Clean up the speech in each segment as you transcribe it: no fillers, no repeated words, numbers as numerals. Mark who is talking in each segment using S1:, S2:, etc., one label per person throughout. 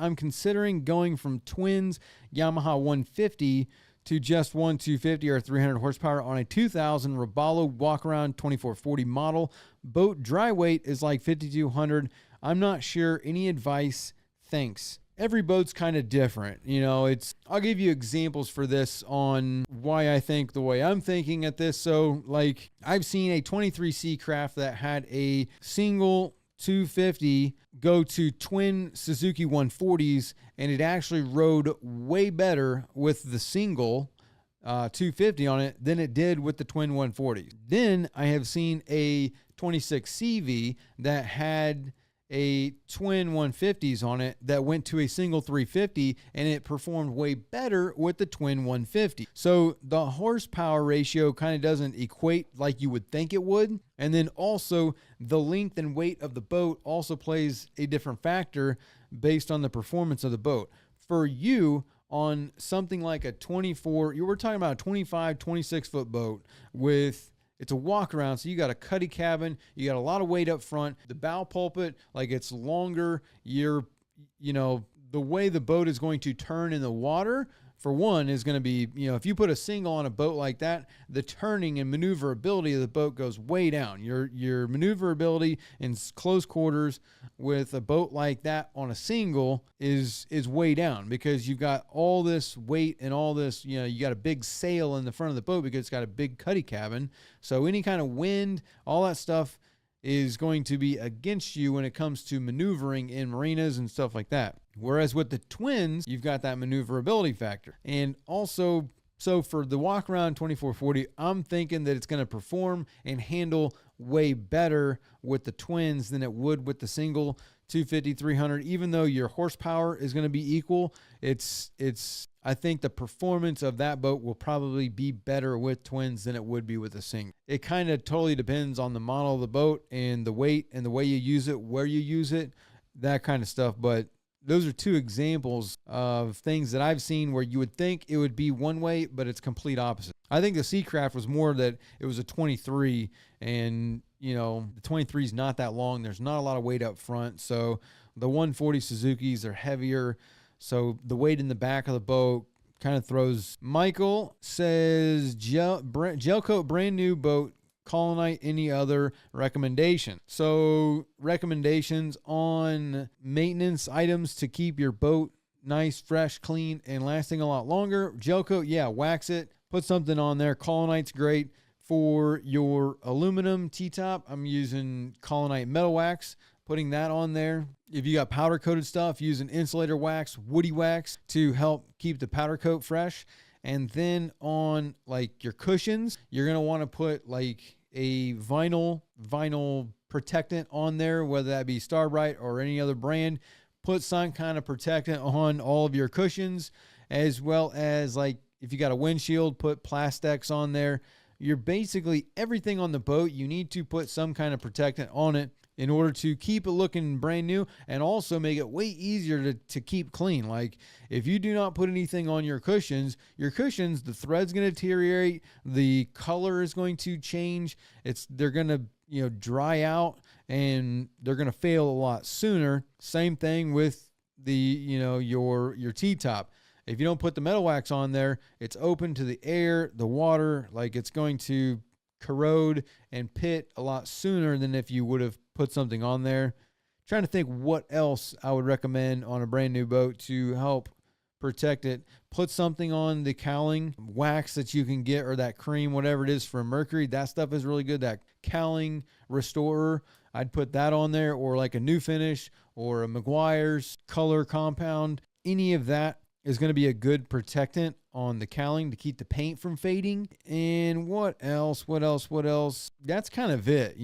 S1: I'm considering going from twins Yamaha 150 to just one 250 or 300 horsepower on a 2000 Robalo walk-around 2440 model. Boat dry weight is like 5,200. I'm not sure. Any advice? Thanks. Every boat's kind of different. I'll give you examples for this on why I think the way I'm thinking at this. So like I've seen a 23C craft that had a single 250 go to twin Suzuki 140s, and it actually rode way better with the single 250 on it than it did with the twin 140s. Then I have seen a 26 CV that had a twin 150s on it that went to a single 350, and it performed way better with the twin 150. So the horsepower ratio kind of doesn't equate like you would think it would. And then also the length and weight of the boat also plays a different factor based on the performance of the boat. For you, on something like a 24, you were talking about a 25, 26 foot boat with, it's a walk around, so you got a cuddy cabin, you got a lot of weight up front, the bow pulpit, like it's longer, the way the boat is going to turn in the water, for one, is going to be, if you put a single on a boat like that, the turning and maneuverability of the boat goes way down. Your maneuverability in close quarters with a boat like that on a single is way down, because you've got all this weight and all this, you got a big sail in the front of the boat because it's got a big cuddy cabin. So any kind of wind, all that stuff is going to be against you when it comes to maneuvering in marinas and stuff like that. Whereas with the twins, you've got that maneuverability factor. And also, so for the walk around 2440, I'm thinking that it's going to perform and handle way better with the twins than it would with the single 250, 300. Even though your horsepower is going to be equal, I think the performance of that boat will probably be better with twins than it would be with a single. It kind of totally depends on the model of the boat and the weight and the way you use it, where you use it, that kind of stuff. But those are two examples of things that I've seen where you would think it would be one way, but it's complete opposite. I think the Seacraft was more that it was a 23, and the 23 is not that long. There's not a lot of weight up front. So the 140 Suzukis are heavier. So the weight in the back of the boat kind of throws. Michael says gel coat, brand new boat, Colonite, any other recommendation? So recommendations on maintenance items to keep your boat nice, fresh, clean, and lasting a lot longer. Gel coat, yeah, wax it, put something on there. Colonite's great. For your aluminum T-top, I'm using Colonite metal wax, putting that on there. If you got powder coated stuff, using insulator wax, woody wax to help keep the powder coat fresh. And then on like your cushions, you're going to want to put like a vinyl protectant on there, whether that be Starbright or any other brand. Put some kind of protectant on all of your cushions, as well as like if you got a windshield, put Plastex on there. You're basically everything on the boat, you need to put some kind of protectant on it in order to keep it looking brand new and also make it way easier to keep clean. Like if you do not put anything on your cushions, the thread's going to deteriorate, the color is going to change, they're going to dry out, and they're going to fail a lot sooner. Same thing with the your T-top. If you don't put the metal wax on there, it's open to the air, the water, like it's going to corrode and pit a lot sooner than if you would have put something on there. Trying to think what else I would recommend on a brand new boat to help protect it. Put something on the cowling wax that you can get, or that cream, whatever it is for Mercury. That stuff is really good. That cowling restorer, I'd put that on there, or like a New Finish or a Meguiar's color compound. Any of that is going to be a good protectant on the cowling to keep the paint from fading. And what else? That's kind of it.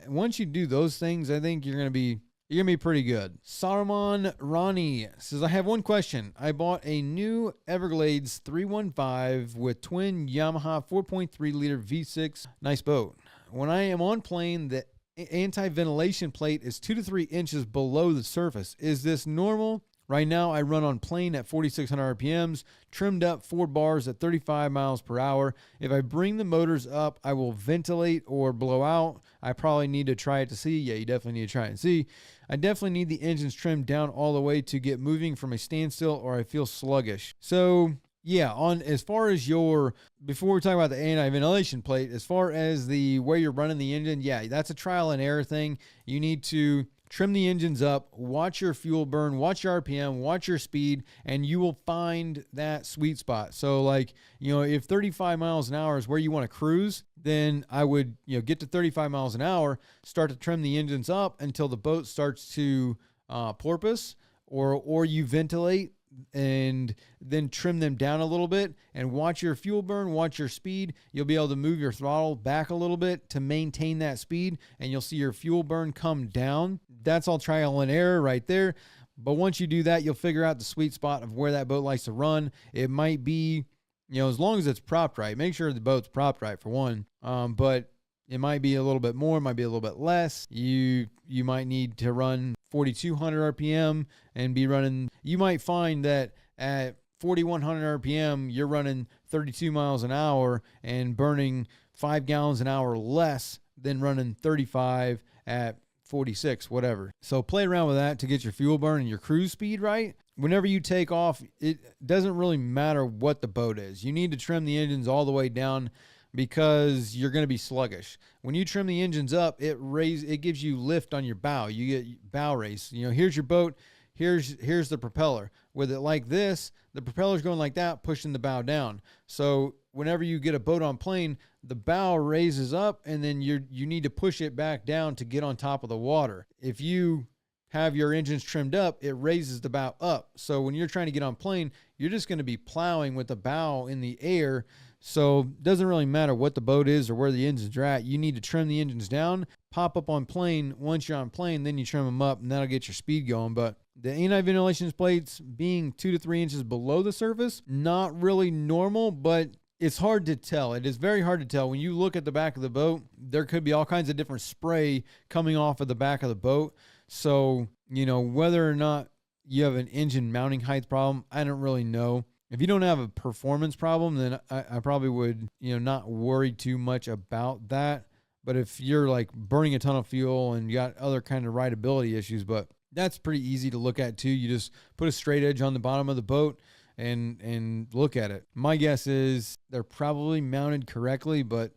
S1: Once you do those things, I think you're going to be pretty good. Saruman Rani says, I have one question. I bought a new Everglades 315 with twin Yamaha 4.3 liter V6. Nice boat. When I am on plane, the anti-ventilation plate is 2 to 3 inches below the surface. Is this normal, Right now, I run on plain at 4,600 RPMs, trimmed up 4 bars at 35 miles per hour. If I bring the motors up, I will ventilate or blow out. I probably need to try it to see. Yeah, you definitely need to try it and see. I definitely need the engines trimmed down all the way to get moving from a standstill, or I feel sluggish. So yeah, on as far as before we talk about the anti-ventilation plate, as far as the way you're running the engine, yeah, that's a trial and error thing. You need to trim the engines up, watch your fuel burn, watch your RPM, watch your speed, and you will find that sweet spot. So like, if 35 miles an hour is where you want to cruise, then I would, get to 35 miles an hour, start to trim the engines up until the boat starts to porpoise, or you ventilate, and then trim them down a little bit and watch your fuel burn, watch your speed. You'll be able to move your throttle back a little bit to maintain that speed, and you'll see your fuel burn come down. That's all trial and error right there. But once you do that, you'll figure out the sweet spot of where that boat likes to run. It might be, as long as it's propped right, make sure the boat's propped right for one. But it might be a little bit more, it might be a little bit less. You might need to run 4,200 RPM and be running. You might find that at 4,100 RPM, you're running 32 miles an hour and burning 5 gallons an hour less than running 35 at 46, whatever. So play around with that to get your fuel burn and your cruise speed right. Whenever you take off, it doesn't really matter what the boat is. You need to trim the engines all the way down, because you're going to be sluggish. When you trim the engines up, it gives you lift on your bow. You get bow raise. Here's your boat. Here's the propeller. With it like this, the propeller's going like that, pushing the bow down. So whenever you get a boat on plane, the bow raises up, and then you need to push it back down to get on top of the water. If you have your engines trimmed up, it raises the bow up. So when you're trying to get on plane, you're just going to be plowing with the bow in the air. So it doesn't really matter what the boat is or where the engines are at. You need to trim the engines down, pop up on plane. Once you're on plane, then you trim them up, and that'll get your speed going. But the anti-ventilation plates being 2 to 3 inches below the surface, not really normal, but it's hard to tell. It is very hard to tell. When you look at the back of the boat, there could be all kinds of different spray coming off of the back of the boat. So, whether or not you have an engine mounting height problem, I don't really know. If you don't have a performance problem, then I probably would, not worry too much about that. But if you're like burning a ton of fuel and you got other kind of rideability issues, but that's pretty easy to look at too. You just put a straight edge on the bottom of the boat and look at it. My guess is they're probably mounted correctly, but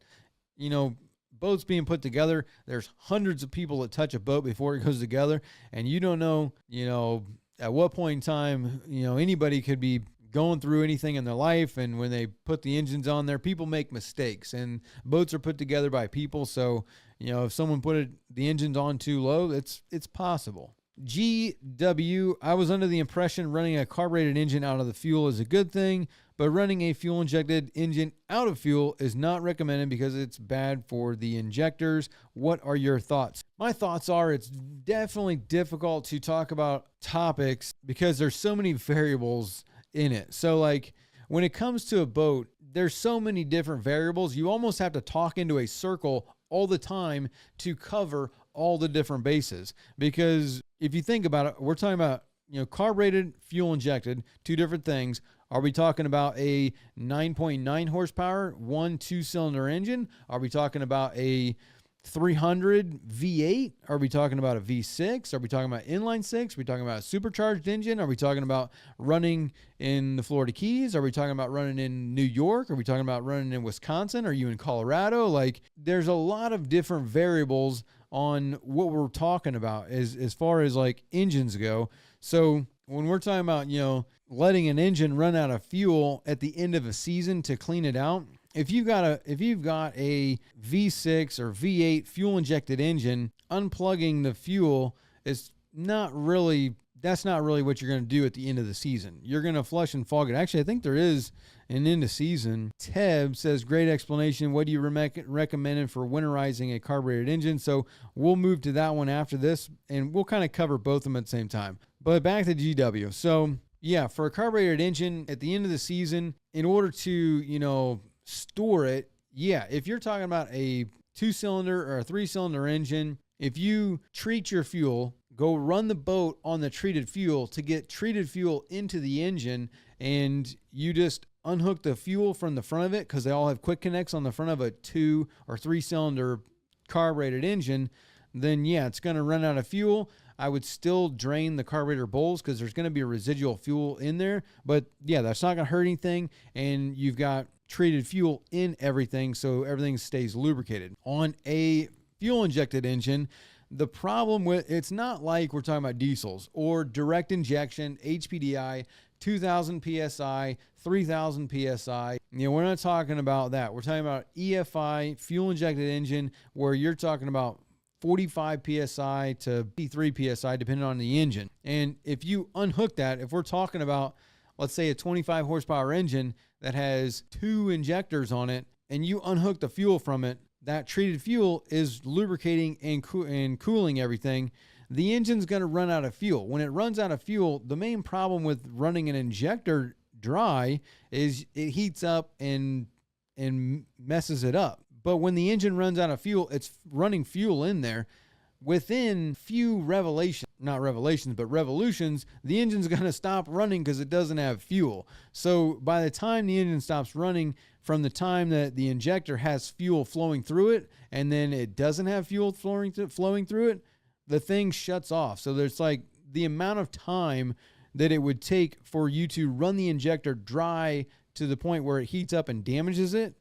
S1: boats being put together, there's hundreds of people that touch a boat before it goes together, and you don't know, at what point in time, anybody could be going through anything in their life. And when they put the engines on there, people make mistakes, and boats are put together by people. So, if someone put the engines on too low, it's possible. GW, I was under the impression running a carbureted engine out of the fuel is a good thing, but running a fuel injected engine out of fuel is not recommended because it's bad for the injectors. What are your thoughts? My thoughts are it's definitely difficult to talk about topics because there's so many variables in it. So like when it comes to a boat, there's so many different variables. You almost have to talk into a circle all the time to cover all the different bases. Because if you think about it, we're talking about, carbureted, fuel injected, two different things. Are we talking about a 9.9 horsepower, 2-cylinder engine? Are we talking about a 300 V8? Are we talking about a V6? Are we talking about inline six? Are we talking about a supercharged engine? Are we talking about running in the Florida Keys? Are we talking about running in New York? Are we talking about running in Wisconsin? Are you in Colorado? Like, there's a lot of different variables on what we're talking about as far as like engines go. So when we're talking about, letting an engine run out of fuel at the end of a season to clean it out, if you've got a V6 or V8 fuel injected engine, unplugging the fuel is that's not really what you're going to do at the end of the season. You're going to flush and fog it. Actually, I think there is an end of season. Teb says, great explanation. What do you recommend for winterizing a carbureted engine? So we'll move to that one after this, and we'll kind of cover both of them at the same time. But back to GW. So yeah, for a carbureted engine at the end of the season, in order to, store it, yeah, if you're talking about a 2-cylinder or a 3-cylinder engine, if you treat your fuel, go run the boat on the treated fuel to get treated fuel into the engine, and you just unhook the fuel from the front of it, because they all have quick connects on the front of a 2 or 3 cylinder carbureted engine, then yeah, it's going to run out of fuel. I would still drain the carburetor bowls because there's going to be a residual fuel in there. But yeah, that's not going to hurt anything. And you've got treated fuel in everything, so everything stays lubricated. On a fuel injected engine, the problem with it's not like we're talking about diesels or direct injection, HPDI, 2000 PSI, 3000 PSI. You know, we're not talking about that. We're talking about EFI, fuel injected engine, where you're talking about 45 PSI to 53 PSI, depending on the engine. And if you unhook that, if we're talking about, let's say, a 25 horsepower engine that has 2 injectors on it, and you unhook the fuel from it, that treated fuel is lubricating and cooling everything. The engine's going to run out of fuel. When it runs out of fuel, the main problem with running an injector dry is it heats up and messes it up. But when the engine runs out of fuel, it's running fuel in there. Within few revolutions, the engine's going to stop running because it doesn't have fuel. So by the time the engine stops running, from the time that the injector has fuel flowing through it, and then it doesn't have fuel flowing through it, the thing shuts off. So there's like the amount of time that it would take for you to run the injector dry to the point where it heats up and damages it,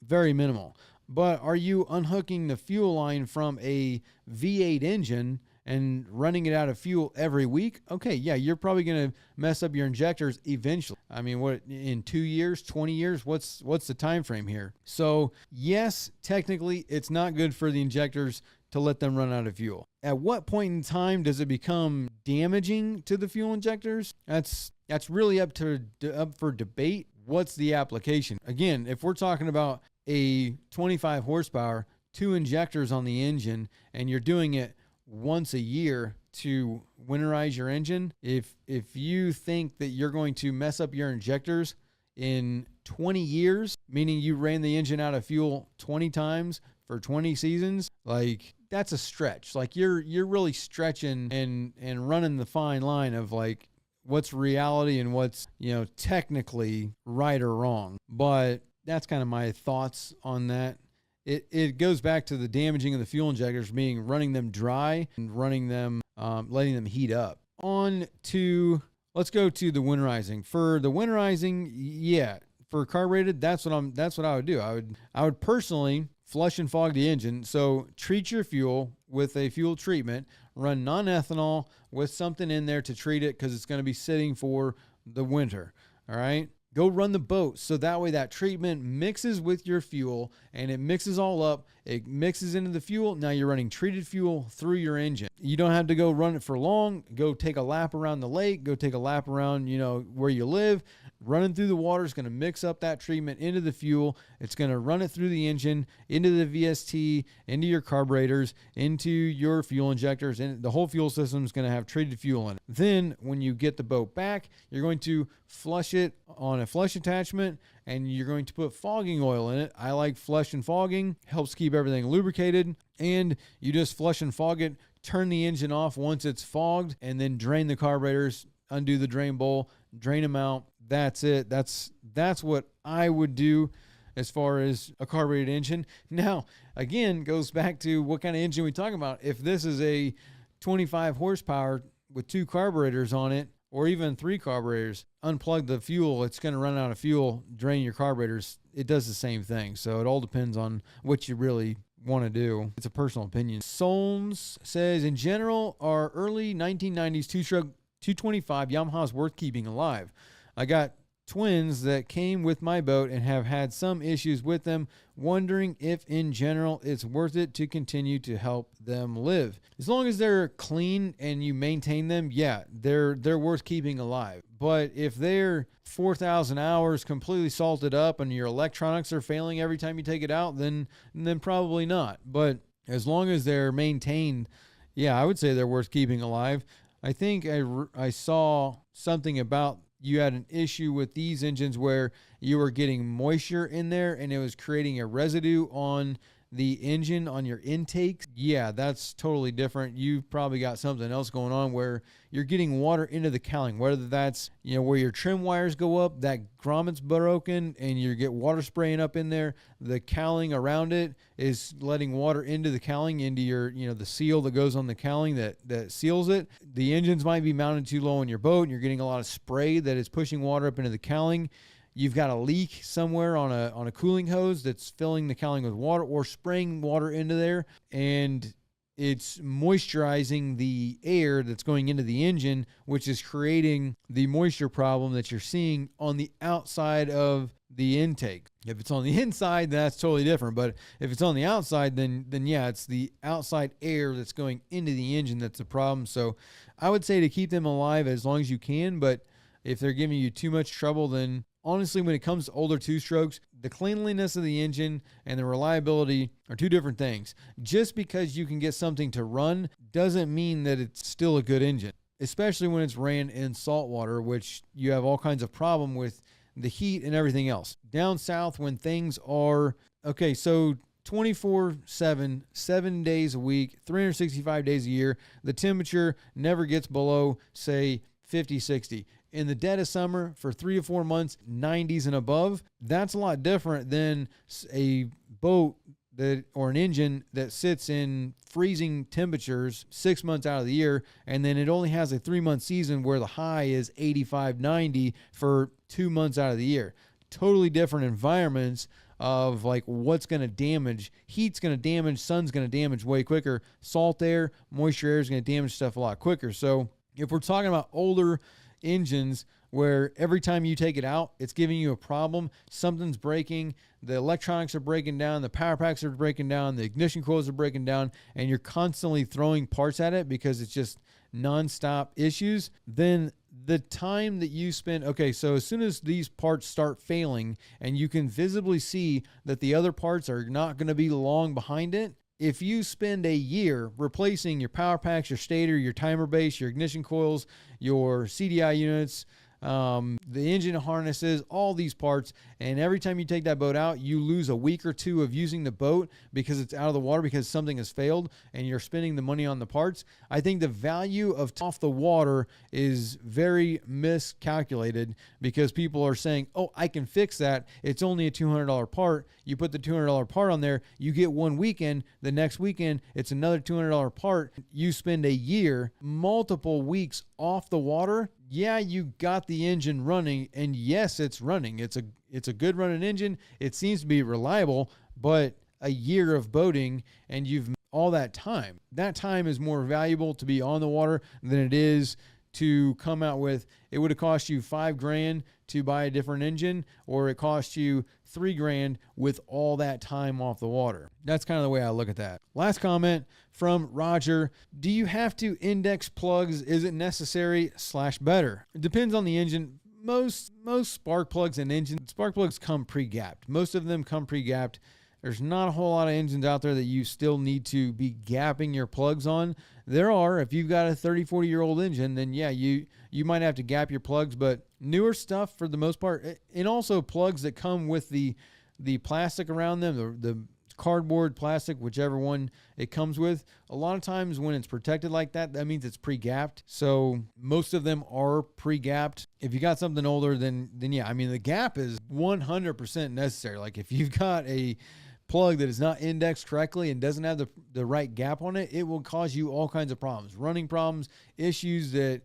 S1: very minimal. But are you unhooking the fuel line from a V8 engine and running it out of fuel every week? Okay, yeah, you're probably going to mess up your injectors eventually. I mean, what, in 2 years, 20 years? What's the time frame here? So yes, technically it's not good for the injectors to let them run out of fuel. At what point in time does it become damaging to the fuel injectors? That's really up for debate. What's the application? Again, if we're talking about a 25 horsepower, 2 injectors on the engine, and you're doing it once a year to winterize your engine, if you think that you're going to mess up your injectors in 20 years, meaning you ran the engine out of fuel 20 times for 20 seasons, like, that's a stretch. Like, you're really stretching and running the fine line of like what's reality and what's, technically right or wrong. But that's kind of my thoughts on that. It goes back to the damaging of the fuel injectors, being running them dry and running them, letting them heat up. Let's go to the winterizing. For the winterizing, yeah, for carbureted, that's what I would do. I would personally flush and fog the engine. So treat your fuel with a fuel treatment, run non-ethanol with something in there to treat it, because it's going to be sitting for the winter. All right. Go run the boat, so that way that treatment mixes with your fuel and it mixes all up. It mixes into the fuel. Now you're running treated fuel through your engine. You don't have to go run it for long. Go take a lap around the lake. Go take a lap around, where you live. Running through the water is going to mix up that treatment into the fuel. It's going to run it through the engine, into the VST, into your carburetors, into your fuel injectors, and the whole fuel system is going to have treated fuel in it. Then when you get the boat back, you're going to flush it on a flush attachment, and you're going to put fogging oil in it. I like flush and fogging. Helps keep everything lubricated. And you just flush and fog it, turn the engine off once it's fogged, and then drain the carburetors, undo the drain bowl, drain them out. That's it. That's what I would do as far as a carbureted engine. Now, again, goes back to what kind of engine we're talking about. If this is a 25 horsepower with 2 carburetors on it, or even 3 carburetors, unplug the fuel, it's going to run out of fuel, drain your carburetors. It does the same thing. So it all depends on what you really want to do. It's a personal opinion. Solms says, in general, our early 1990s 225 Yamaha's worth keeping alive. I got twins that came with my boat and have had some issues with them, wondering if in general it's worth it to continue to help them live. As long as they're clean and you maintain them, yeah, they're worth keeping alive. But if they're 4,000 hours completely salted up and your electronics are failing every time you take it out, then probably not. But as long as they're maintained, yeah, I would say they're worth keeping alive. I think I saw something about you had an issue with these engines where you were getting moisture in there and it was creating a residue on the engine on your intakes, yeah, that's totally different. You've probably got something else going on where you're getting water into the cowling, whether that's, where your trim wires go up, that grommet's broken and you get water spraying up in there. The cowling around it is letting water into the cowling, into your, the seal that goes on the cowling that seals it. The engines might be mounted too low on your boat and you're getting a lot of spray that is pushing water up into the cowling. You've got a leak somewhere on a cooling hose that's filling the cowling with water or spraying water into there, and it's moisturizing the air that's going into the engine, which is creating the moisture problem that you're seeing on the outside of the intake. If it's on the inside, that's totally different. But if it's on the outside, then yeah, it's the outside air that's going into the engine that's the problem. So I would say to keep them alive as long as you can, but if they're giving you too much trouble, then honestly, when it comes to older two-strokes, the cleanliness of the engine and the reliability are two different things. Just because you can get something to run doesn't mean that it's still a good engine, especially when it's ran in salt water, which you have all kinds of problem with the heat and everything else. Down south, when things are, okay, so 24/7, 7 days a week, 365 days a year, the temperature never gets below, say, 50, 60. In the dead of summer for 3 to 4 months, 90s and above, that's a lot different than a boat or an engine that sits in freezing temperatures 6 months out of the year, and then it only has a 3-month season where the high is 85, 90 for 2 months out of the year. Totally different environments of like what's going to damage. Heat's going to damage, sun's going to damage way quicker. Salt air, moisture air is going to damage stuff a lot quicker. So if we're talking about older engines where every time you take it out, it's giving you a problem, something's breaking, the electronics are breaking down, the power packs are breaking down, the ignition coils are breaking down, and you're constantly throwing parts at it because it's just nonstop issues, then the time that you spend, okay, so as soon as these parts start failing and you can visibly see that the other parts are not going to be long behind it, if you spend a year replacing your power packs, your stator, your timer base, your ignition coils, your CDI units, the engine harnesses, all these parts, and every time you take that boat out, you lose a week or two of using the boat because it's out of the water because something has failed and you're spending the money on the parts. I think the value of off the water is very miscalculated because people are saying, oh, I can fix that. It's only a $200 part. You put the $200 part on there, you get one weekend, the next weekend, it's another $200 part. You spend a year, multiple weeks off the water. Yeah, you got the engine running, and yes, it's running. It's a good running engine. It seems to be reliable, but a year of boating and you've all that time. That time is more valuable to be on the water than it is to come out with. It would have cost you $5,000 to buy a different engine, or it cost you $3,000 with all that time off the water. That's kind of the way I look at that. Last comment from Roger. Do you have to index plugs? Is it necessary / better? It depends on the engine. Most spark plugs and engines, spark plugs come pre-gapped. Most of them come pre-gapped. There's not a whole lot of engines out there that you still need to be gapping your plugs on. There are. If you've got a 30, 40-year-old engine, then yeah, you might have to gap your plugs, but newer stuff for the most part, and also plugs that come with the plastic around them, the cardboard, plastic, whichever one it comes with. A lot of times when it's protected like that, that means it's pre-gapped. So most of them are pre-gapped. If you got something older, then yeah, I mean, the gap is 100% necessary. Like if you've got a plug that is not indexed correctly and doesn't have the right gap on it, it will cause you all kinds of problems, running problems, issues that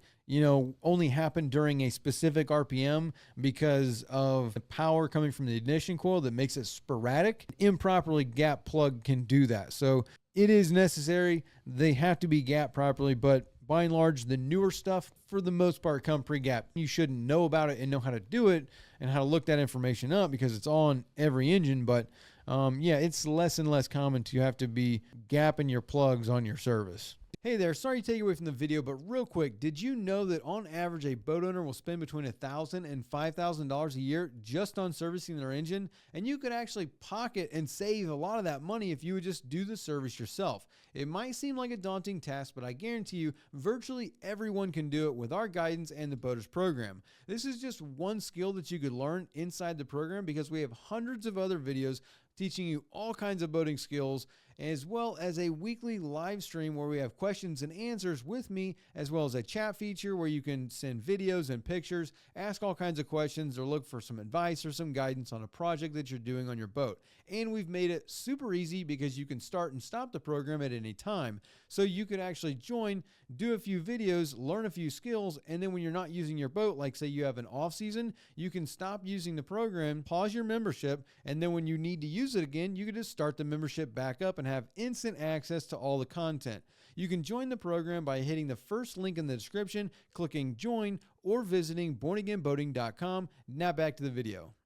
S1: only happen during a specific RPM because of the power coming from the ignition coil that makes it sporadic. Improperly gapped plug can do that. So it is necessary. They have to be gapped properly, but by and large, the newer stuff, for the most part, come pre-gapped. You shouldn't know about it and know how to do it and how to look that information up because it's on every engine, but yeah, it's less and less common to have to be gapping your plugs on your service. Hey there, sorry to take you away from the video, but real quick, did you know that on average a boat owner will spend between $1,000 and $5,000 a year just on servicing their engine? And you could actually pocket and save a lot of that money if you would just do the service yourself. It might seem like a daunting task, but I guarantee you virtually everyone can do it with our guidance and the Boaters program. This is just one skill that you could learn inside the program because we have hundreds of other videos teaching you all kinds of boating skills, as well as a weekly live stream where we have questions and answers with me, as well as a chat feature where you can send videos and pictures, ask all kinds of questions, or look for some advice or some guidance on a project that you're doing on your boat. And we've made it super easy because you can start and stop the program at any time. So you could actually join, do a few videos, learn a few skills, and then when you're not using your boat, like say you have an off season, you can stop using the program, pause your membership, and then when you need to use it again, you can just start the membership back up and have instant access to all the content. You can join the program by hitting the first link in the description, clicking join, or visiting bornagainboating.com. Now back to the video.